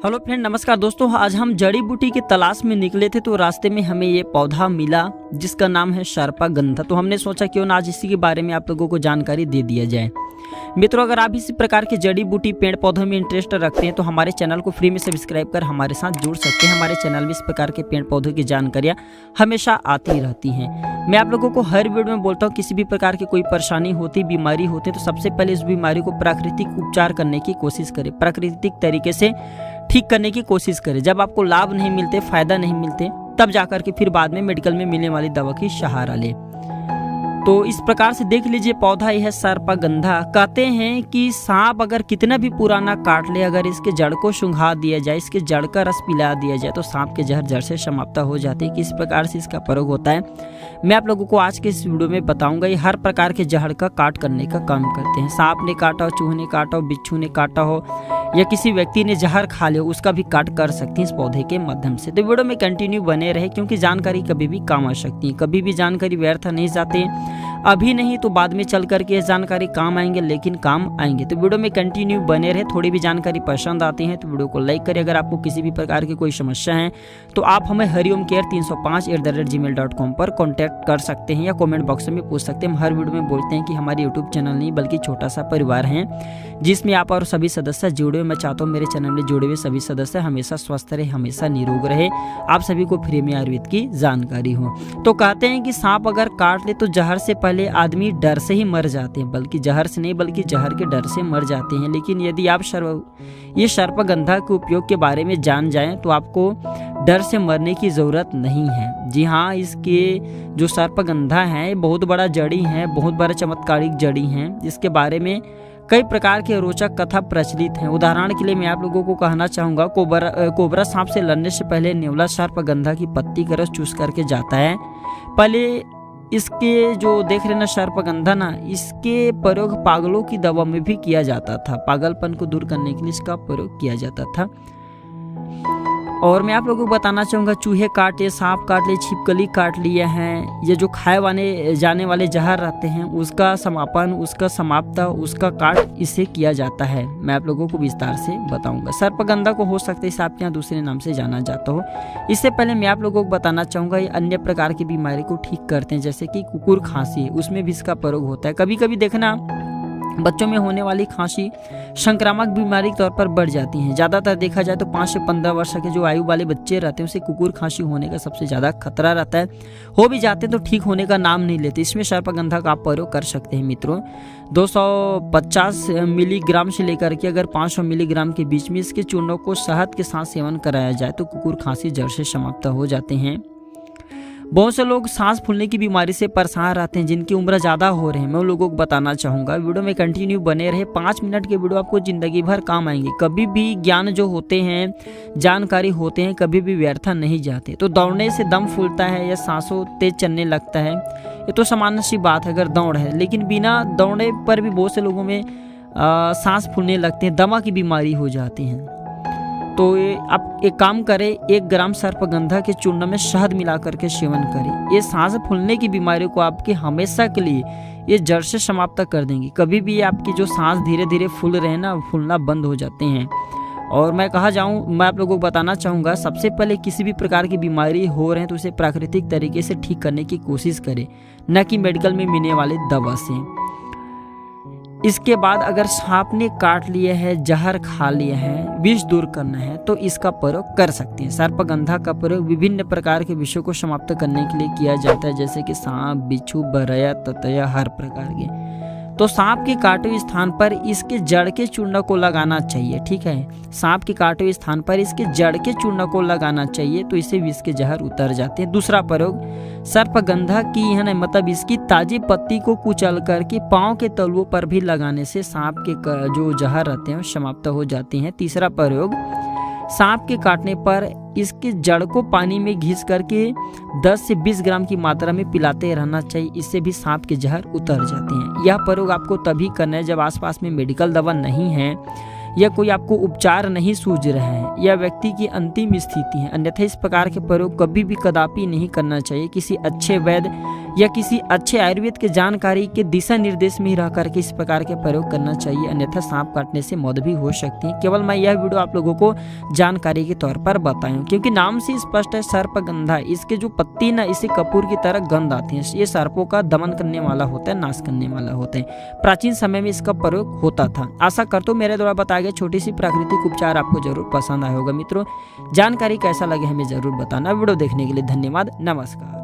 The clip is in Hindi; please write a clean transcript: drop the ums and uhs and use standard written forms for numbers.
हेलो फ्रेंड, नमस्कार दोस्तों। आज हम जड़ी बूटी की तलाश में निकले थे तो रास्ते में हमें ये पौधा मिला जिसका नाम है सर्पगंधा। तो हमने सोचा क्यों ना आज इसी के बारे में आप लोगों को जानकारी दे दिया जाए। मित्रों, अगर आप इसी प्रकार के जड़ी बूटी पेड़ पौधों में इंटरेस्ट रखते हैं तो हमारे चैनल को फ्री में सब्सक्राइब कर हमारे साथ जुड़ सकते हैं। हमारे चैनल में इस प्रकार के पेड़ पौधों की जानकारियाँ हमेशा आती रहती हैं। मैं आप लोगों को हर वीडियो में बोलता हूँ, किसी भी प्रकार की कोई परेशानी होती, बीमारी होती है तो सबसे पहले इस बीमारी को प्राकृतिक उपचार करने की कोशिश करें, प्राकृतिक तरीके से ठीक करने की कोशिश करें। जब आपको लाभ नहीं मिलते, फायदा नहीं मिलते, तब जाकर के फिर बाद में मेडिकल में मिलने वाली दवा की सहारा ले। तो इस प्रकार से देख लीजिए, पौधा यह है सर्पगंधा। कहते हैं कि सांप अगर कितना भी पुराना काट ले, अगर इसके जड़ को सुंघा दिया जाए, इसके जड़ का रस पिला दिया जाए तो सांप के जहर जड़ से समाप्त हो जाते हैं। किस प्रकार से इसका प्रयोग होता है मैं आप लोगों को आज के इस वीडियो में बताऊंगा। ये हर प्रकार के जहर का काट करने का काम करते हैं। सांप ने काटा हो, चूहे ने काटा हो, बिच्छू ने काटा हो या किसी व्यक्ति ने जहर खा लिया, उसका भी काट कर सकते हैं इस पौधे के माध्यम से। तो वीडियो में कंटिन्यू बने रहे, क्योंकि जानकारी कभी भी काम आ सकती है। कभी भी जानकारी व्यर्थ नहीं जाते, अभी नहीं तो बाद में चल करके जानकारी काम आएंगे, लेकिन काम आएंगे। तो वीडियो में कंटिन्यू बने रहे। थोड़ी भी जानकारी पसंद आती है तो वीडियो को लाइक करें। अगर आपको किसी भी प्रकार की कोई समस्या है तो आप हमें हरिओम केयर 305@gmail.com पर कॉन्टैक्ट कर सकते हैं या कमेंट बॉक्स में पूछ सकते हैं। हम हर वीडियो में बोलते हैं कि हमारे यूट्यूब चैनल नहीं बल्कि छोटा सा परिवार है जिसमें आप और सभी सदस्य जुड़े हुए। मैं चाहता हूँ मेरे चैनल में जुड़े हुए सभी सदस्य हमेशा स्वस्थ रहे, हमेशा निरोग रहे, आप सभी को फ्री में आयुर्वेद की जानकारी हो। तो कहते हैं कि सांप अगर काट ले तो जहर से पहले आदमी डर से ही मर जाते हैं, बल्कि जहर से नहीं बल्कि जहर के डर से मर जाते हैं। लेकिन यदि आप ये सर्पगंधा के उपयोग के बारे में जान जाएं तो आपको डर से मरने की ज़रूरत नहीं है। जी हाँ, इसके जो सर्पगंधा है बहुत बड़ा जड़ी है, बहुत बड़ा चमत्कारिक जड़ी है। इसके बारे में कई प्रकार के रोचक कथा प्रचलित हैं। उदाहरण के लिए मैं आप लोगों को कहना चाहूँगा, कोबरा सांप से लड़ने से पहले नेवला सर्पगंधा की पत्ती का रस चूस करके जाता है। पहले इसके जो देख रहे ना सर्पगंधा ना, इसके प्रयोग पागलों की दवा में भी किया जाता था। पागलपन को दूर करने के लिए इसका प्रयोग किया जाता था। और मैं आप लोगों को बताना चाहूँगा, चूहे काटे, सांप काट ले, छिपकली काट लिए हैं, ये जो खाए जाने वाले जहर रहते हैं उसका समापन, उसका समाप्त, उसका काट इससे किया जाता है। मैं आप लोगों को विस्तार से बताऊंगा। सर्पगंधा को हो सकता है आपके यहाँ दूसरे नाम से जाना जाता हो। इससे पहले मैं आप लोगों को बताना चाहूँगा, ये अन्य प्रकार की बीमारी को ठीक करते हैं, जैसे कि कुकुर खांसी, उसमें भी इसका प्रयोग होता है। कभी कभी देखना बच्चों में होने वाली खांसी संक्रामक बीमारी के तौर पर बढ़ जाती हैं। ज़्यादातर देखा जाए तो 5 से 15 वर्ष के जो आयु वाले बच्चे रहते हैं उसे कुकुर खांसी होने का सबसे ज़्यादा खतरा रहता है। हो भी जाते हैं तो ठीक होने का नाम नहीं लेते। इसमें सर्पगंधा का आप प्रयोग कर सकते हैं। मित्रों, 250 मिलीग्राम से लेकर के अगर 500 मिलीग्राम के बीच में इसके चूर्णों को शहद के साथ सेवन कराया जाए तो कुकुर खांसी जड़ से समाप्त हो जाते हैं। बहुत से लोग सांस फूलने की बीमारी से परेशान रहते हैं, जिनकी उम्र ज़्यादा हो रहे हैं। मैं उन लोगों को बताना चाहूँगा, वीडियो में कंटिन्यू बने रहे। 5 मिनट के वीडियो आपको ज़िंदगी भर काम आएंगे। कभी भी ज्ञान जो होते हैं, जानकारी होते हैं, कभी भी व्यर्थ नहीं जाते। तो दौड़ने से दम फूलता है या सांसों तेज चलने लगता है, ये तो सामान्य सी बात है अगर दौड़ है। लेकिन बिना दौड़ने पर भी बहुत से लोगों में सांस फूलने लगते हैं, दमा की बीमारी हो जाती है। तो ये आप एक काम करें, 1 ग्राम सर्पगंधा के चूर्ण में शहद मिला करके सेवन करें। ये सांस फूलने की बीमारी को आपके हमेशा के लिए ये जड़ से समाप्त कर देंगी। कभी भी आपकी जो सांस धीरे धीरे फूल रहे हैं ना, फूलना बंद हो जाते हैं। और मैं मैं आप लोगों को बताना चाहूँगा, सबसे पहले किसी भी प्रकार की बीमारी हो रहे हैं तो उसे प्राकृतिक तरीके से ठीक करने की कोशिश करें, न कि मेडिकल में मिलने वाले दवा से। इसके बाद अगर सांप ने काट लिया है, जहर खा लिया है, विष दूर करना है तो इसका प्रयोग कर सकते हैं। सर्पगंधा का प्रयोग विभिन्न प्रकार के विषयों को समाप्त करने के लिए किया जाता है, जैसे कि सांप, बिच्छू, बरया, ततैया, हर प्रकार के। तो सांप के काटे हुए स्थान पर इसके जड़ के चूर्ण को लगाना चाहिए। ठीक है, सांप के काटे हुए स्थान पर इसके जड़ के चूर्ण को लगाना चाहिए तो इससे विष के जहर उतर जाते हैं। दूसरा प्रयोग, सर्पगंधा की है ना, मतलब इसकी ताजी पत्ती को कुचल करके पाँव के तलुओं पर भी लगाने से सांप के जो जहर रहते हैं समाप्त हो जाते हैं। तीसरा प्रयोग, सांप के काटने पर इसके जड़ को पानी में घिस करके 10 से 20 ग्राम की मात्रा में पिलाते रहना चाहिए। इससे भी सांप के जहर उतर जाते हैं। यह प्रयोग आपको तभी करना है जब आसपास में मेडिकल दवा नहीं है या कोई आपको उपचार नहीं सूझ रहा है या व्यक्ति की अंतिम स्थिति है। अन्यथा इस प्रकार के प्रयोग कभी भी कदापि नहीं करना चाहिए। किसी अच्छे वैद्य या किसी अच्छे आयुर्वेद के जानकारी के दिशा निर्देश में ही रह करके इस प्रकार के प्रयोग करना चाहिए, अन्यथा सांप काटने से मौत भी हो सकती है। केवल मैं यह वीडियो आप लोगों को जानकारी के तौर पर बताऊं, क्योंकि नाम से स्पष्ट है सर्पगंधा। इसके जो पत्ती ना इसे कपूर की तरह गंध आती है। ये सर्पों का दमन करने वाला होता है, नाश करने वाला होता है। प्राचीन समय में इसका प्रयोग होता था। आशा करता हूं मेरे द्वारा बताया गया छोटी सी प्राकृतिक उपचार आपको जरूर पसंद आया होगा। मित्रों, जानकारी कैसा लगे हमें जरूर बताना। वीडियो देखने के लिए धन्यवाद। नमस्कार।